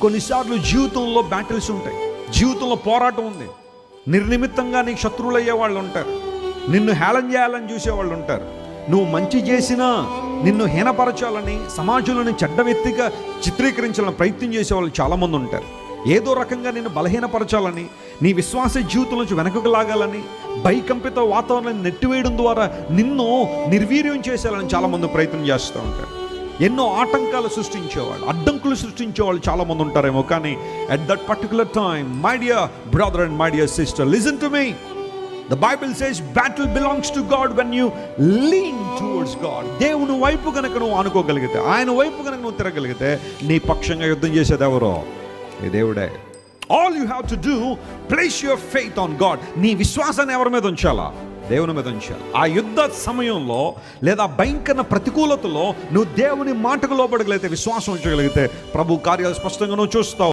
కొన్నిసార్లు జీవితంలో బ్యాటిల్స్ ఉంటాయి, జీవితంలో పోరాటం ఉంది. నిర్నిమిత్తంగా నీకు శత్రువులు అయ్యే వాళ్ళు ఉంటారు, నిన్ను హేళన చేయాలని చూసేవాళ్ళు ఉంటారు. నువ్వు మంచి చేసినా నిన్ను హీనపరచాలని, సమాజంలోని చెడ్డ వ్యక్తిగా చిత్రీకరించాలని ప్రయత్నం చేసేవాళ్ళు చాలామంది ఉంటారు. ఏదో రకంగా నిన్ను బలహీనపరచాలని, నీ విశ్వాస జీవితం నుంచి వెనకకు లాగాలని, భయకంపిత వాతావరణాన్ని నెట్టివేయడం ద్వారా నిన్ను నిర్వీర్యం చేసేయాలని చాలామంది ప్రయత్నం చేస్తూ ఉంటారు. ఎన్నో ఆటంకాలు సృష్టించేవాళ్ళు, అడ్డంకులు సృష్టించేవాళ్ళు చాలామంది ఉంటారేమో. కానీ at that particular time, my dear brother and my dear sister, listen to me. The Bible says battle belongs to God when you lean towards God. దేవుని వైపు కనుక నువ్వు అనుకోగలిగితే, ఆయన వైపు కనుక నువ్వు తిరగలిగితే, నీ పక్షంగా యుద్ధం చేసేది ఎవరో? ఈ దేవుడే. All you have to do, place your faith on God. నీ విశ్వాసాన్ని ఎవరి మీద ఉంచాలా? దేవుని మీద ఉంచాలి. ఆ యుద్ధ సమయంలో లేదా భయంకర ప్రతికూలతలో నువ్వు దేవుని మాటకు లోబడగలిగితే, విశ్వాసం ఉంచగలిగితే, ప్రభు కార్యాలు స్పష్టంగా నువ్వు చూస్తావు.